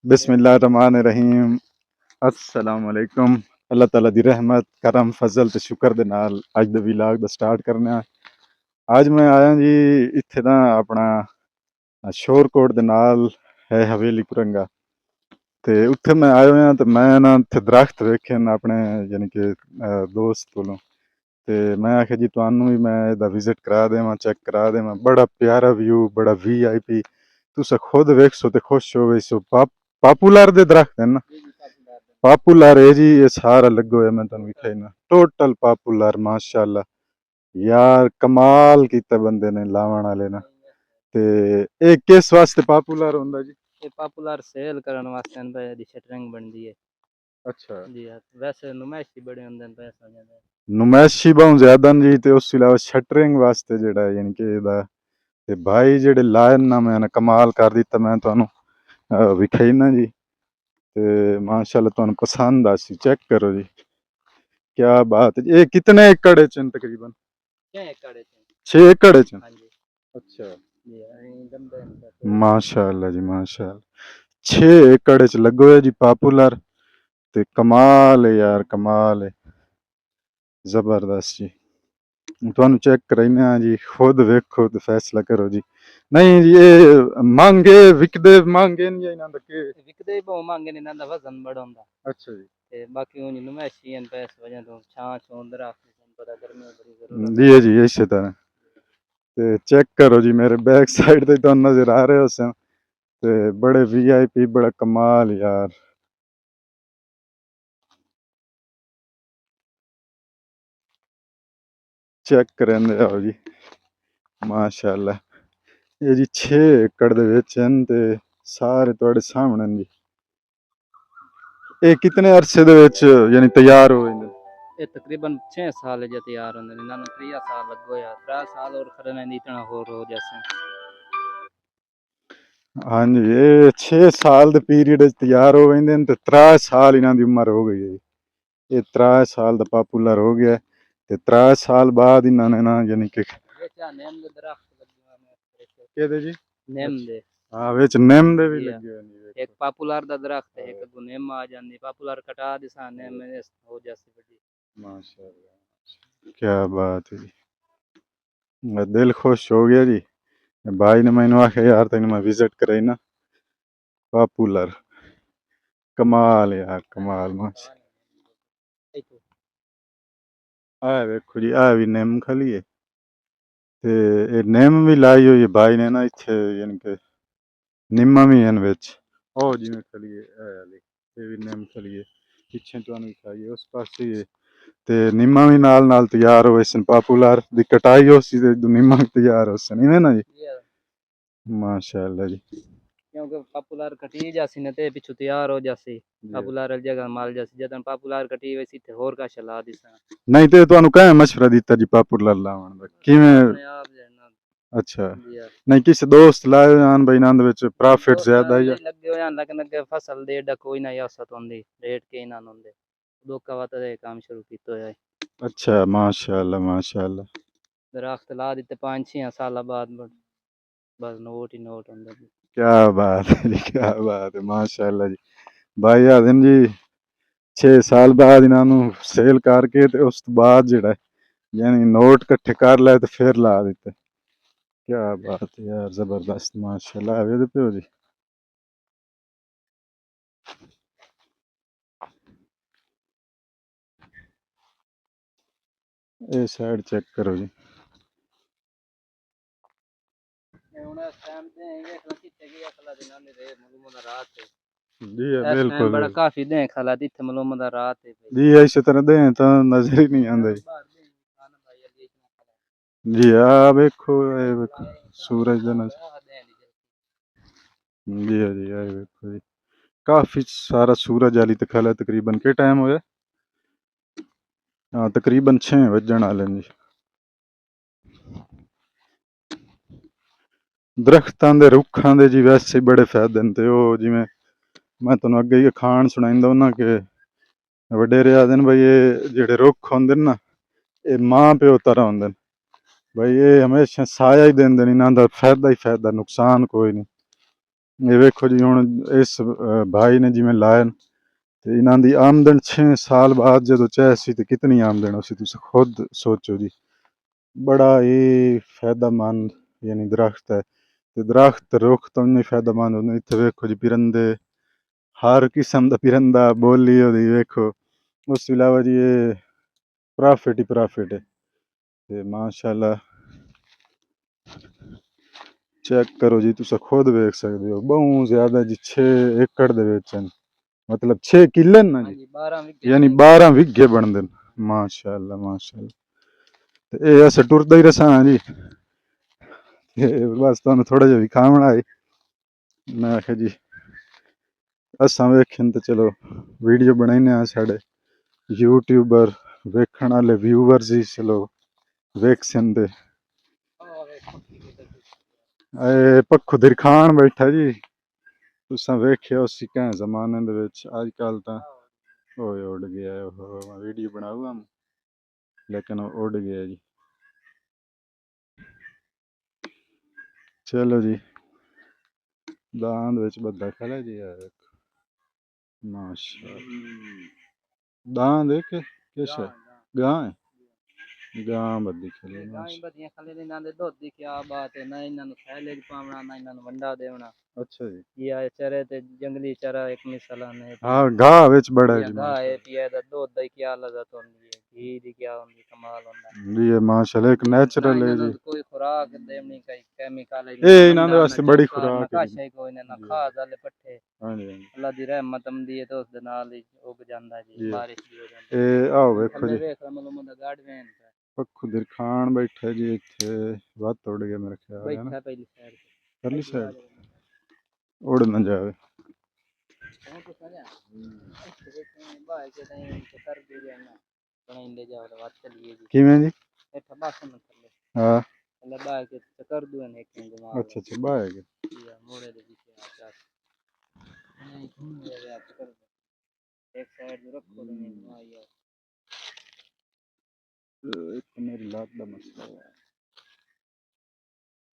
बिस्मिल्लाहिर्रहमानिर्रहीम। अस्सलाम वालेकुम। अल्लाह ताला दी रहमत करम फजल ते शुक्र दे नाल अज दा व्लॉग दा स्टार्ट करने आज मैं आया जी इत्थे ना अपना शोरकोट दे नाल है हवेली कुरंगा ते उत्थे मैं आया होया ते मैं ना इत्थे दरख्त वेखे न अपने यानी कि दोस्त कोलों ते मैं आखेआ जी तुहानू भी मैं एदा विजिट करा देवां चेक करा देवां बड़ा प्यारा व्यू बड़ा वीआईपी तुस खुद वेखसो ते खुश हो वैसो पापूलर दे दरख्त है ना पापूलर है जी ये सारा लग्गो है मैं तुहानू विखाई ना टोटल पापूलर माशाअल्लाह यार कमाल कीता बंदे ने लावण वाले ना ते ये किस वास्ते पापूलर होंदा जी ये पॉपुलर सेल करने वास्ते इन पे दी शटरिंग बनदी है अच्छा जी हाँ वैसे नुमाइशी बड़े होंदे ने पैसा ज्यादा नुमैशी बहुत ज्यादा न जी ते उस इलावा शटरिंग वास्ते जेड़ा है यानी कि एदा ते भाई जेड़े लाए ना मैं कमाल कर दिता मैं तुहानू विखाई ना जी ते माशाअल्लाह तुहानू पसंद आसी चेक करो जी क्या बात है ये कितने एकड़ च न तकरीबन 6 एकड़ है 6 एकड़ च हाँ जी अच्छा जी हाँ गंदे हैं माशाअल्लाह जी माशाअल्लाह 6 एकड़ च लगो है जी पापूलर ते कमाल है यार कमाल है जबरदस्त जी तुहानू चेक कराइने जी खुद वेखो ते फैसला करो जी नहीं जी ये महंगे विकदे महंगे न या इन्हां दा के विकदे बहुत महंगे ने इन्हां दा वजन बड़ा होंदा अच्छा जी ते बाकी उन नुमाइशी इन पे इस वजह तो छां छूं दरख्त पता गर्मी बड़ी जरूरत जी जी इसी तरह ते चेक करो जी मेरे बैक साइड ते तुहानू नजर आ रहे हो सन ते बड़े वीआईपी बड़ा कमाल यार चेक करन आओ जी माशाअल्लाह ये जी 6 एकड़ दे विच न ते सारे तुहाडे सामने न जी ये कितने अरसे दे विच यानी तैयार हो जांदे ये तकरीबन 6 साल जे तैयार होंदे ने इन्हां 3 साल लगो या 3 साल और खड़े ने इतना हो जैसे हाँ जी ये 6 साल दे पीरियड च तैयार हो वेंदे न ते 3 साल इन्हां दी उम्र हो गई है ये 3 साल दा पॉपुलर हो गया ते 3 साल बाद इन्हां ने ना यानी कि ये क्या नीम दे दरख्त लगे हुए हैं केदे जी नीम दे हाँ विच निम दे भी जी हाँ लगे हुए ने एक पॉपुलर दा दरख्त है एक को नीम आ जांदी पॉपुलर कटा दिसा नीम में हो जैसे बड़ी माशाअल्लाह क्या बात है जी मेरा दिल खुश हो गया जी भाई ने मैनू आख्या यार तेन मैं विजिट कराई ना पॉपुलर कमाल यार कमाल माशा आ वेखो जी आ भी निम खली है ते ये निम भी लाई हुई है भाई ने ना इत्थे यानी कि निम्मा भी हैं विच ओ जिवें खली है ये भी निम खली है पिछे तुहानू दिखाइए उस पासे ही है ते निम्मा भी नाल नाल तैयार होए सन पॉपुलर दी कटाई हो सी ते निम्मा भी तैयार हो सन इवें ना जी माशाअल्लाह जी क्योंकि पॉपुलर कटी जासी न ते पिछु तैयार हो जासी पॉपुलर जगह माल जासी जदन पॉपुलर कटी वैसी थे होर का चला दिसा नहीं ते तुहानू कह मशवरा दिता जी पॉपुलर लावण दा किवें अपने आप जना अच्छा जी हाँ नहीं किसी दोस्त लाए जान भाई इन्हां दे विच प्रॉफिट दोस्त ज्यादा है ले लगे हो लेकिन अगे फसल दे डा कोई ना औसत होंदी रेट के इना होंदे दोका वाता दे काम शुरू कीतो है अच्छा माशाअल्लाह माशाअल्लाह दरख्त ला दिते 5-6 साल बाद बस नोट ही नोट होंदे क्या बात है जी क्या बात है माशाअल्लाह जी भाई आदम जी 6 साल बाद इन्हों सेल करके ते उस तो बाद जेड़ा यानी नोट कट्ठे कर लै ते फिर ला दिते क्या बात है यार जबरदस्त माशाअल्लाह आवे दे पियो जी ये साइड चेक करो जी जी बिल्कुल बड़ा काफी दे खला दी थे मलो मदा रात है जी इस तरह दे तो नजर ही नहीं आंदा जी आ वेखो ये वेखो सूरज दा नज़र जी हाँ जी ये वेखो जी काफी सारा सूरज आली ते खला तकरीबन के टाइम होया हाँ तकरीबन 6 वजन आले जी दरख्तां दे रुखां दे जी वैसे ही बड़े फायदे न ते ओह जिवें मैं तुहानू अगे ही अखान सुणाइंदा हुन्ना कि वडेरे आखदे न भाई ये जेह्ड़े रुख होंदे न ना ये मां प्यो तरह होंदे न भाई ये हमेशा साया ही दिंदे न इन्हां दा फायदा ही फायदा नुकसान कोई नहीं ਇਹ ਵੇਖੋ ਜੀ ਹੁਣ ਇਸ ਭਾਈ ਨੇ ਜਿਵੇਂ ਲਾਇਆ ਤੇ ਇਹਨਾਂ ਦੀ ਆਮਦਨ 6 ਸਾਲ ਬਾਅਦ ਜਦੋਂ ਚਾਹੇ ਸੀ ਤੇ ਕਿਤਨੀ ਆਮਦਨ ਹੋਸੀ ਤੁਸੀਂ ਖੁਦ ਸੋਚੋ ਜੀ। बड़ा ही फायदेमंद यानी दरख्त है ते दरख्त रुख तो नहीं फायदेमंद होंदे इत्थे वेखो जी परिंदे हर किस्म दा परिंदा बोली ओहदी वेखो उस तो इलावा जी ये प्रॉफिट ही प्रॉफिट है ते माशाल्लाह चेक करो जी तुस खुद वेख सकते हो बहुत ज्यादा जी 6 एकड़ दे विच मतलब 6 किले ना हाँ जी जी 12 विगे यानी 12 विघे बनदे न माशाल्लाह माशाल्लाह ते ये अस टुरदा ही रसा जी बस तुहानू थोड़ा जिहा विखावण आए मैं आखेआ जी असां वेखन ते चलो वीडियो बनाने साढ़े यूट्यूबर वेखण वाले व्यूवर्स ही चलो वेखसन ते पक्खू दिरखान बैठा जी तुसां वेख्या उसी कैं जमाने दे विच अजकल तां ओए उड़ गया ओहो मैं वीडियो बनाऊगा लेकिन वो उड़ गया जी चलो जी दांद विच बद्दा खड़ा जी यार माशाअल्लाह दांद है कि किश है गां है गां बद्दी खड़ी है गाई माशा बदियां खाली इन्हां दे दुध दी क्या बात है ना इन्हां नू थैले च पावना ना इन्हां नू वंडा देवना अच्छा जी या चरे ते जंगली चरा एक मिसाल ने हाँ घाह विच बड़ा है या जी गाह है माशाअल्लाह पिया दा दुध दी क्या लज़त होंदी है घी दी क्या होंदी कमाल होंदा जी ये माशाअल्लाह एक ना नेचुरल है इन्हां जी नू कोई खुराक देवनी कोई केमिकल ये ना इन्हां दे वंडा ना वास्ते बड़ी चोकर ना खुराक है जी काशा कोई ना जी खाद वाले पट्ठे हाँ जी हाँ जी अल्लाह दी रहमत आंदी है तो उस दे नाल ही उग जांदा जी जी बारिश भी हो जांदी ये आओ वेखो थल्ले जी वेख मतलब मुंडा गाड़वेन पक्खू दिरखान बैठा जी इत्थे वत उड़ गया मेरे ख्याल है ना बैठा पहली साइड परली पे साइड उड़ ना जावे कौन तो सजा बाय के नहीं कर दे जाना कहीं ले जाओ तो बात चलिए जी किवें जी ए ठबास में थल्ले हाँ अल्लाह बाय के कर दूं ने एक घुमा अच्छा अच्छा बाहर है या मोड़े दे पीछे आ जा नहीं घूम ले आप कर दो एक साइड रखो तो नहीं घुमा यार एक तो मेरी लात दा मसला है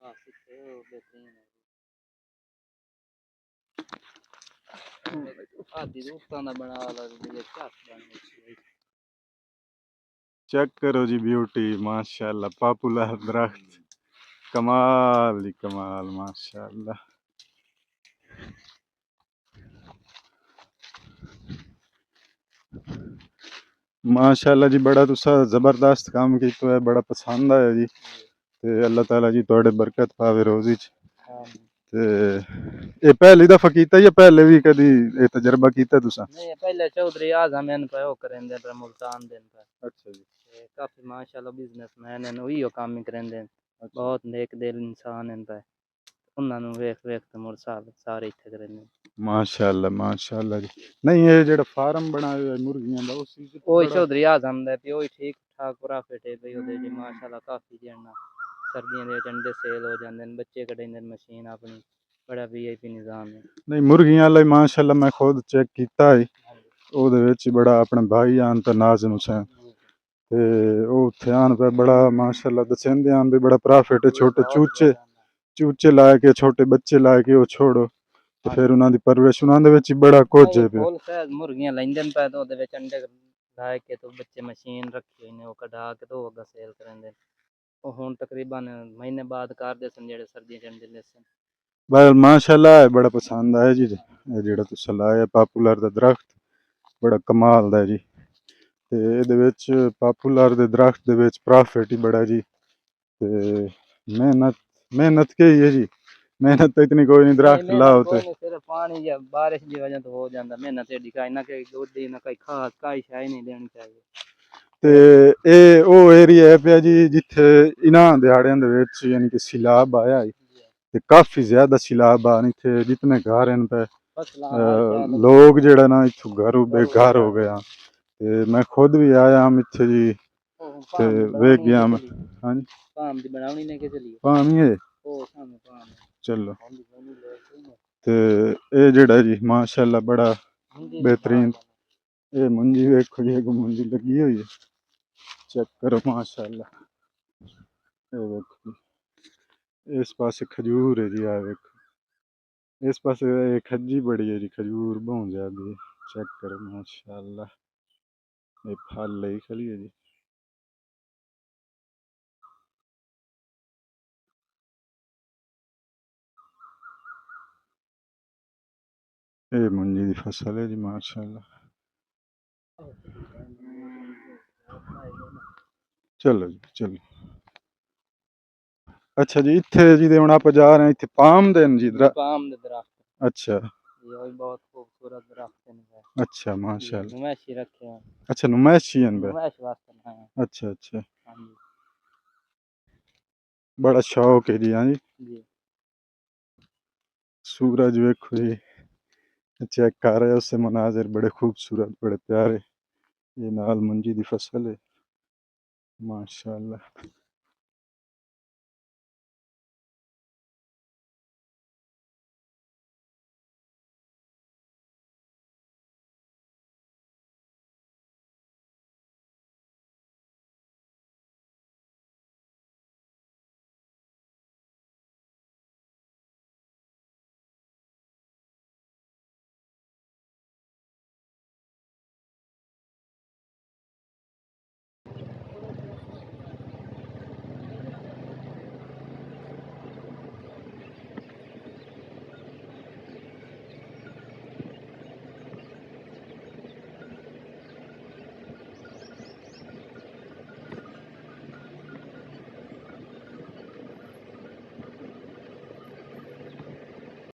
हां सीखे हो बेहतरीन है आधी रूपां दा बना ला ये चाट बन चेक करो जी ब्यूटी माशाल्लाह पॉपुलर दरख्त कमाल ही कमाल माशाल्लाह माशाल्लाह जी बड़ा तुसा जबरदस्त काम कीता है बड़ा पसंद आया जी ते अल्लाह ताला जी तुहाडे बरकत पावे रोजी च ते ये पहली दफा कीता या पहले भी कदी ये तजर्बा कीता तुसा नहीं पहले चौधरी आजम इन पे वो करेंदे पे मुल्तान दिन पे अच्छा जी काफी माशाल्लाह बिजनेसमैन हैं वही काम ही करेंदे अच्छा बहुत नेक दिल इंसान हैं पे उन्हां नु वेख वेख ते मुर सारे इत्थे करेंदे माशाल्लाह जी नहीं ये जेड़ा फार्म बनाया हुआ है मुर्गियां दा उसी च ओही बड़ा चौधरी आजम दे पे ओही ठीक ठाक प्रॉफिट है भाई ओदे जी माशाल्लाह काफी जन्ना सर्दियों दे अंडे सेल हो जांदे न बच्चे कढेंदे न मशीन अपनी बड़ा वीआईपी निजाम है नहीं मुर्गियां वाला माशाल्लाह मैं खुद चेक कीता है ਉਹਦੇ ਵਿੱਚ ਬੜਾ ਆਪਣੇ ਭਾਈ ਆਨ ਤੇ ਨਾਜ਼ਮ ਹੁਸੈਨ ਤੇ ਉਹ ਉੱਥੇ ਆਨ ਪੇ ਬੜਾ ਮਾਸ਼ਾਅੱਲਾ ਦਸੰਦੇ ਆਨ ਵੀ ਬੜਾ ਪ੍ਰੋਫਿਟ ਹੈ ਛੋਟੇ ਚੂਚੇ ਚੂਚੇ ਲਾ ਕੇ ਛੋਟੇ ਬੱਚੇ ਲਾ ਕੇ ਉਹ ਛੋੜੋ ਤੇ ਫਿਰ ਉਹਨਾਂ ਦੀ ਪਰਵਰਿਸ਼ ਉਹਨਾਂ ਦੇ ਵਿੱਚ ਹੀ ਬੜਾ ਕੁਝ ਹੈ ਪਿਆ ਫੁੱਲ ਸਾਈਜ਼ ਮੁਰਗੀਆਂ ਲੈਂਦੇ ਨੇ ਪੈ ਤੇ ਉਹਦੇ ਵਿੱਚ ਅੰਡੇ ਲਾ ਕੇ ਤੇ ਬੱਚੇ ਮਸ਼ੀਨ ਰੱਖੀ ਹੋਈ ਨੇ ਉਹ ਕਢਾ ਕੇ ਤੇ ਉਹ ਅੱਗਾ ਸੇਲ ਕਰਦੇ ਉਹ ਹੁਣ ਤਕਰੀਬਨ ਮਹੀਨੇ ਬਾਅਦ ਕਰਦੇ ਸਨ ਜਿਹੜੇ ਸਰਦੀਆਂ ਚ ਅੰਡੇ ਲੈ ਸਨ ਬਸ ਮਾਸ਼ਾਅੱਲਾ ਬੜਾ ਪਸੰਦ ਆਇਆ ਜੀ ਇਹ ਜਿਹੜਾ ਤੁਸੀਂ ਲਾਇਆ ਪਪੂਲਰ ਦਾ ਦਰਖਤ ਬੜਾ ਕਮਾਲ ਦਾ ਜੀ ਤੇ ਇਹਦੇ ਵਿੱਚ ਪਪੂਲਰ ਦੇ ਦਰਖਤ ਦੇ ਵਿੱਚ ਪ੍ਰੋਫਿਟ ਹੀ ਬੜਾ ਜੀ ਤੇ ਮਿਹਨਤ ਕੀ ਹੈ ਜੀ मेहनत तो इतनी कोई नहीं दरख्त लाओ तो सिर्फ पानी या बारिश की वजह तो हो जाता मेहनत एडी काई ना कई गोदी ना कई खाद काई शाई नहीं देनी चाहिए ਤੇ ਇਹ ਉਹ ਏਰੀਆ ਹੈ ਪਿਆ ਜੀ ਜਿੱਥੇ ਇਹਨਾਂ ਦਿਹਾੜਿਆਂ ਦੇ ਵਿੱਚ ਯਾਨੀ ਕਿ ਸੈਲਾਬ ਆਇਆ ਹੈ ਤੇ ਕਾਫੀ ਜ਼ਿਆਦਾ ਸੈਲਾਬ ਆਣ ਇੱਥੇ ਜਿਤਨੇ ਘਰ ਹਨ ਪਏ ਲੋਕ ਜਿਹੜਾ ਨਾ ਇੱਥੋਂ ਘਰੋਂ ਬੇਘਰ ਹੋ ਗਏ ਆ ਤੇ ਮੈਂ ਖੁਦ ਵੀ ਆਇਆ ਹਾਂ ਇੱਥੇ ਜੀ ਤੇ ਵੇਖ ਗਿਆ ਮੈਂ ਹਾਂਜੀ ਪਾਮ ਦੀ ਬਣਾਉਣੀ ਨੇ ਕਿ ਚਲੀ ਪਾਣੀ ਹੈ ਉਹ ਸਾਨੂੰ ਪਾਮ ਚਲੋ ਤੇ ਇਹ ਜਿਹੜਾ ਜੀ ਮਾਸ਼ਾਅੱਲਾ ਬੜਾ बेहतरीन ये मुंजी वेखो जी मुंजी लगी हुई है चेक करो माशाअल्लाह ये देखो इस पास खजूर है जी आ देखो इस पासे खज्जी बड़ी है जी, खजूर बहुत ज्यादा। चेक करो माशाल्लाह, ये फल लई खली है जी। ये मुंजी दी फसल है जी माशाल्लाह। चलो जी चलो। अच्छा जी, इत्थे जी हुण आप जा रहे हैं, इत्थे पाम दे न जी पाम दे दरख्त, अच्छा ये भी बहुत खूबसूरत दरख्त हैं। अच्छा माशाल्लाह। नुमाइशी रखे हैं, अच्छा नुमाइशी हैं बे। नुमाइश वास्ते लगाए हैं। अच्छा अच्छा, हाँ जी बड़ा शौक है जी। हाँ जी, जी। सूरज वेखो जी, चेक कर रहे हो उससे मनाजिर बड़े खूबसूरत, बड़े प्यारे। ये नाल मुंजी दी फसल है माशाल्लाह।